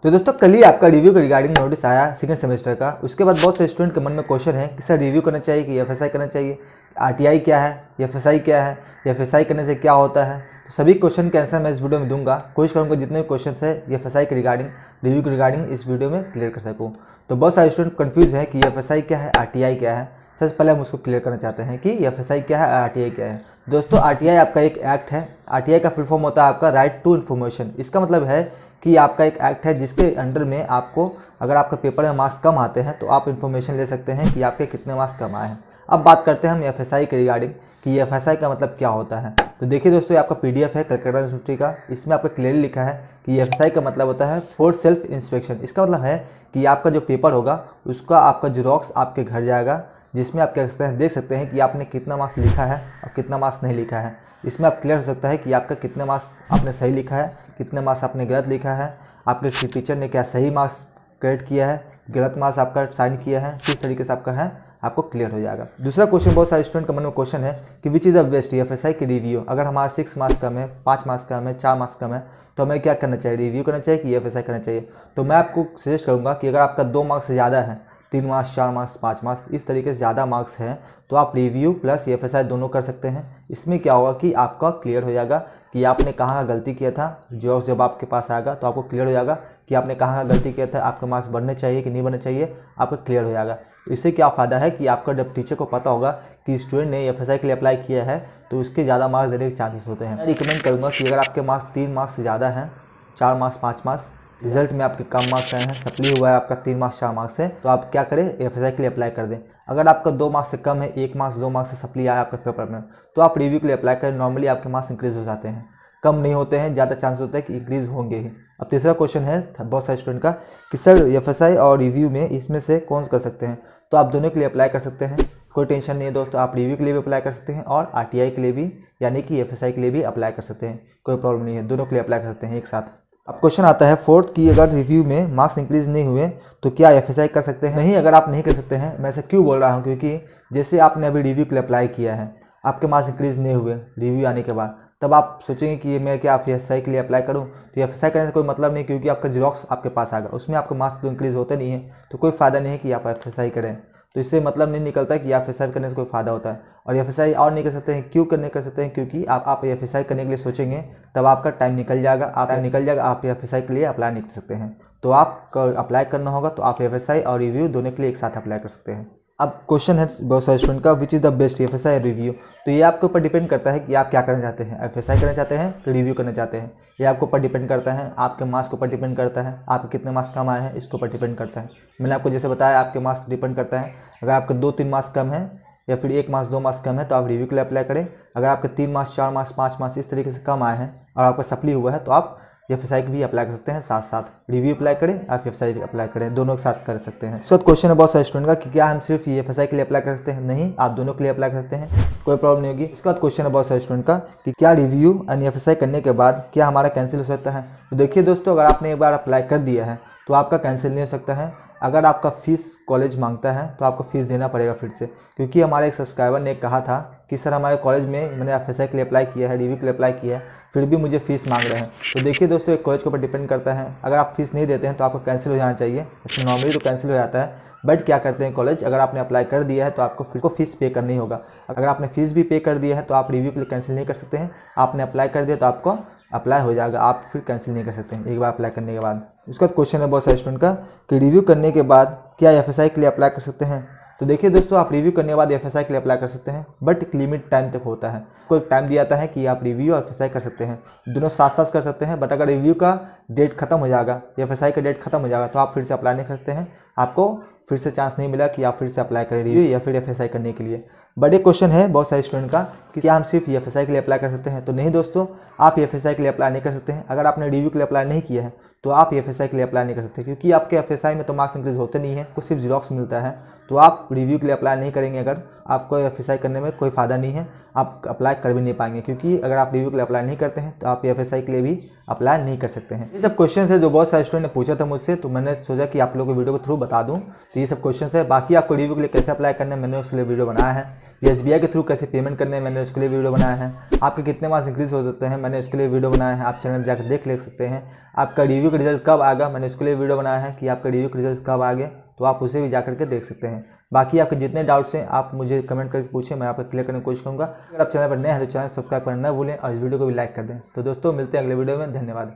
तो दोस्तों कल ही आपका रिव्यू के रिगार्डिंग नोटिस आया सेकंड सेमेस्टर का। उसके बाद बहुत से स्टूडेंट के मन में क्वेश्चन है कि सर रिव्यू करना चाहिए कि एफएसआई करना चाहिए, आरटीआई क्या है, एफएसआई क्या है, एफएसआई करने से क्या होता है। तो सभी क्वेश्चन के आंसर मैं इस वीडियो में दूंगा। कोशिश करूँगा जितने भी क्वेश्चन है एफएसआई के रिगार्डिंग, रिव्यू के रिगार्डिंग इस वीडियो में क्लियर कर सकूँ। तो बहुत सारे स्टूडेंट कन्फ्यूज है कि एफएसआई क्या है, आरटीआई क्या है। सबसे पहले हम उसको क्लियर करना चाहते हैं कि एफएसआई क्या है, आरटीआई क्या है। दोस्तों आरटीआई आपका एक एक्ट है। आरटीआई का फुल फॉर्म होता है आपका राइट टू इन्फॉर्मेशन। इसका मतलब है कि आपका एक एक्ट है जिसके अंडर में आपको अगर आपका पेपर में मार्क्स कम आते हैं तो आप इन्फॉर्मेशन ले सकते हैं कि आपके कितने मार्क्स कम आए हैं। अब बात करते हैं हम एफएसआई के रिगार्डिंग कि एफएसआई का मतलब क्या होता है। तो देखिए दोस्तों, ये आपका पीडीएफ है कलकत्ता यूनिवर्सिटी का। इसमें आपका क्लियरली लिखा है कि एफएसआई का मतलब होता है फॉर सेल्फ इंस्पेक्शन। इसका मतलब है कि आपका जो पेपर होगा उसका आपका जेरॉक्स आपके घर जाएगा, जिसमें आप क्या करते हैं देख सकते हैं कि आपने कितना मार्क्स लिखा है और कितना मार्क्स नहीं लिखा है। इसमें आप क्लियर हो सकता है कि आपका कितने मार्क्स आपने सही लिखा है, कितने मार्क्स आपने गलत लिखा है, आपके टीचर ने क्या सही मार्क्स क्रेडिट किया है, गलत मार्क्स आपका साइन किया है, किस तरीके से आपका है आपको क्लियर हो जाएगा। दूसरा क्वेश्चन बहुत सारे स्टूडेंट का मन में क्वेश्चन है कि which is the best FSI की रिव्यू। अगर हमारा 6 मार्क्स कम है, 5 मार्क्स कम है, 4 मार्क्स कम है तो हमें क्या करना चाहिए, रिव्यू करना चाहिए कि एफएसआई करना चाहिए। तो मैं आपको सजेस्ट करूँगा कि अगर आपका 2 मार्क्स से ज़्यादा है, 3 मार्क्स, 4 मार्क्स, 5 मार्क्स, इस तरीके से ज़्यादा मार्क्स हैं तो आप रिव्यू प्लस एफएसआई दोनों कर सकते हैं। इसमें क्या होगा कि आपका क्लियर हो जाएगा कि आपने कहाँ गलती किया था। जो जब आपके पास आएगा तो आपको क्लियर हो जाएगा कि आपने कहाँ गलती किया था, आपके मार्क्स बढ़ने चाहिए कि नहीं बढ़ने चाहिए, आपका क्लियर हो जाएगा। तो इससे क्या फ़ायदा है कि आपका जब टीचर को पता होगा कि स्टूडेंट ने एफएसआई के लिए अप्लाई किया है तो उसके ज़्यादा मार्क्स देने के चांसेस होते हैं। मैं रिकमेंड करूँगा कि अगर आपके मार्क्स 3 मार्क्स से ज़्यादा हैं, 4 मार्क्स, 5 मार्क्स, रिजल्ट में आपके कम मार्क्स आए हैं, सप्ली हुआ है आपका 3 मार्क्स, 4 मार्क्स से, तो आप क्या करें एफएसआई के लिए अप्लाई कर दें। अगर आपका 2 मार्क्स से कम है, 1 मार्क्स, 2 मार्क्स से सप्ली आया आपके पेपर में, तो आप रिव्यू के लिए अप्लाई करें। नॉर्मली आपके मार्क्स इंक्रीज हो जाते हैं, कम नहीं होते हैं, ज़्यादा चांस होता है कि इंक्रीज होंगे ही। अब तीसरा क्वेश्चन है बहुत सारे स्टूडेंट का कि सर एफएसआई और रिव्यू में इसमें से कौन कर सकते हैं। तो आप दोनों के लिए अप्लाई कर सकते हैं, कोई टेंशन नहीं है दोस्तों। आप रिव्यू के लिए भी अप्लाई कर सकते हैं और आरटीआई के लिए भी यानी कि एफएसआई के लिए भी अप्लाई कर सकते हैं, कोई प्रॉब्लम नहीं है, दोनों के लिए अप्लाई कर सकते हैं एक साथ। अब क्वेश्चन आता है फोर्थ कि अगर रिव्यू में मार्क्स इंक्रीज नहीं हुए तो क्या एफएसआई कर सकते हैं। नहीं, अगर आप नहीं कर सकते हैं, मैं ऐसा क्यों बोल रहा हूँ क्योंकि जैसे आपने अभी रिव्यू के लिए अप्लाई किया है, आपके मार्क्स इंक्रीज नहीं हुए रिव्यू आने के बाद, तब आप सोचेंगे कि मैं क्या एफएसआई के लिए अप्लाई करूं। तो एफएसआई करने से कोई मतलब नहीं क्योंकि आपका जेरॉक्स आपके पास आएगा, उसमें आपके मार्क्स तो इंक्रीज होते नहीं है, तो कोई फ़ायदा नहीं है कि आप एफएसआई करें। तो इससे मतलब नहीं निकलता है कि एफएसआई करने से कोई फ़ायदा होता है। और एफएसआई और नहीं कर सकते हैं, क्यों करने कर सकते हैं क्योंकि आप एफएसआई करने के लिए सोचेंगे तब आपका टाइम निकल जाएगा, आप एफएसआई के लिए अप्लाई नहीं कर सकते हैं। तो आप अप्लाई करना होगा तो आप एफएसआई और रिव्यू दोनों के लिए एक साथ अप्लाई कर सकते हैं। अब क्वेश्चन है बहुत सारे स्टूडेंट का which is the best FSI review. तो ये आपके ऊपर डिपेंड करता है कि आप क्या करना चाहते हैं, एफएसआई करना चाहते हैं कि रिव्यू करना चाहते हैं। ये आपके ऊपर डिपेंड करता है, आपके मार्क्स के ऊपर डिपेंड करता है, आपके कितने मार्क्स कम आए हैं इसके ऊपर डिपेंड करता है। मैंने आपको जैसे बताया आपके मार्क्स डिपेंड करता है। अगर आपके 2-3 मार्क्स कम है या फिर 1 मार्क्स 2 मार्क्स कम है तो आप रिव्यू के लिए अप्लाई करें। अगर आपके 3 मार्क्स 4 मार्क्स 5 मार्क्स इस तरीके से कम आए हैं और आपका सप्ली हुआ है तो आप एफएसआई भी अप्लाई कर सकते हैं, साथ साथ रिव्यू अप्लाई करें, आप एफएसआई भी अप्लाई करें, दोनों के साथ कर सकते हैं। सो क्वेश्चन है बहुत सारे स्टूडेंट का कि क्या हम सिर्फ एफएसआई के लिए अप्लाई कर सकते हैं। नहीं, आप दोनों के लिए अप्लाई कर सकते हैं, कोई प्रॉब्लम नहीं होगी। उसके बाद क्वेश्चन है बहुत सारे स्टूडेंट का कि क्या रिव्यू एंड एफएसआई करने के बाद क्या हमारा कैंसिल हो सकता है। तो देखिए दोस्तों, अगर आपने एक बार अप्लाई कर दिया है तो आपका कैंसिल नहीं हो सकता है। अगर आपका फ़ीस कॉलेज मांगता है तो आपको फ़ीस देना पड़ेगा फिर से, क्योंकि हमारे एक सब्सक्राइबर ने कहा था कि सर हमारे कॉलेज में मैंने एफएसआई के लिए अप्लाई किया है, रिव्यू के लिए अप्लाई किया है, फिर भी मुझे फ़ीस मांग रहे हैं। तो देखिए दोस्तों, एक कॉलेज के ऊपर डिपेंड करता है। अगर आप फीस नहीं देते हैं तो आपको कैंसिल हो जाना चाहिए। इसमें नॉर्मली तो कैंसिल हो जाता है, बट क्या करते हैं कॉलेज, अगर आपने अप्लाई कर दिया है तो आपको फ़ीस पे करनी होगा। अगर आपने फ़ीस भी पे कर दिया है तो आप रिव्यू के लिए कैंसिल नहीं कर सकते हैं। आपने अप्लाई कर दिया तो आपको अप्लाई हो जाएगा, आप फिर कैंसिल नहीं कर सकते हैं एक बार अप्लाई करने के बाद। उसका क्वेश्चन है बहुत सारे स्टूडेंट का कि रिव्यू करने के बाद क्या एफएसआई के लिए अप्लाई कर सकते हैं। तो देखिए दोस्तों, आप रिव्यू करने के बाद एफएसआई के लिए अप्लाई कर सकते हैं, बट एक लिमिट टाइम तक होता है। कोई टाइम दिया जाता है कि आप रिव्यू और एफएसआई कर सकते हैं, दोनों साथ साथ कर सकते हैं। बट अगर रिव्यू का डेट खत्म हो जाएगा, एफएसआई का डेट खत्म हो जाएगा तो आप फिर से अप्लाई नहीं कर सकते हैं, आपको फिर से चांस नहीं मिला कि आप फिर से अप्लाई करें रिव्यू या फिर एफएसआई करने के लिए। बड़े क्वेश्चन है बहुत सारे स्टूडेंट का कि क्या हम सिर्फ एफएसआई के लिए अप्लाई कर सकते हैं। तो नहीं दोस्तों, आप एफएसआई के लिए अप्लाई नहीं कर सकते हैं। अगर आपने रिव्यू के लिए अप्लाई नहीं किया है तो आप एफएसआई के लिए अप्लाई नहीं कर सकते, क्योंकि आपके एफएसआई में तो मार्क्स इंक्रीज होते नहीं है, कुछ सिर्फ जीरोक्स मिलता है। तो आप रिव्यू के लिए अप्लाई नहीं करेंगे, अगर आपको एफएसआई करने में कोई फ़ायदा नहीं है, आप अप्लाई कर भी नहीं पाएंगे, क्योंकि अगर आप रिव्यू के लिए अप्लाई नहीं करते हैं तो आप एफएसआई के लिए भी अप्लाई नहीं कर सकते हैं। ये सब क्वेश्चन है जो बहुत सारे स्टूडेंट ने पूछा था मुझसे, तो मैंने सोचा कि आप लोगों को वीडियो के थ्रू बता दूं। तो ये सब क्वेश्चन है। बाकी आपको रिव्यू के लिए कैसे अप्लाई करना है मैंने उसके लिए वीडियो बनाया है, SBI के थ्रू कैसे पेमेंट करने हैं, मैंने उसके लिए वीडियो बनाया है। आपके कितने मार्क्स इंक्रीज हो सकते हैं, मैंने उसके लिए वीडियो बनाया है, आप चैनल में जाकर देख ले सकते हैं। आपका रिव्यू का रिजल्ट कब आएगा, मैंने उसके लिए वीडियो बनाया है कि आपका रिव्यू का रिजल्ट कब आ गया, तो आप उसे भी जाकर के देख सकते हैं। बाकी आपके जितने डाउट्स हैं आप मुझे कमेंट करके पूछें, मैं आपको क्लियर करने की कोशिश करूँगा। अगर आप चैनल पर नए हैं तो चैनल सब्सक्राइब करना ना भूलें और इस वीडियो को भी लाइक कर दें। तो दोस्तों मिलते हैं अगले वीडियो में, धन्यवाद।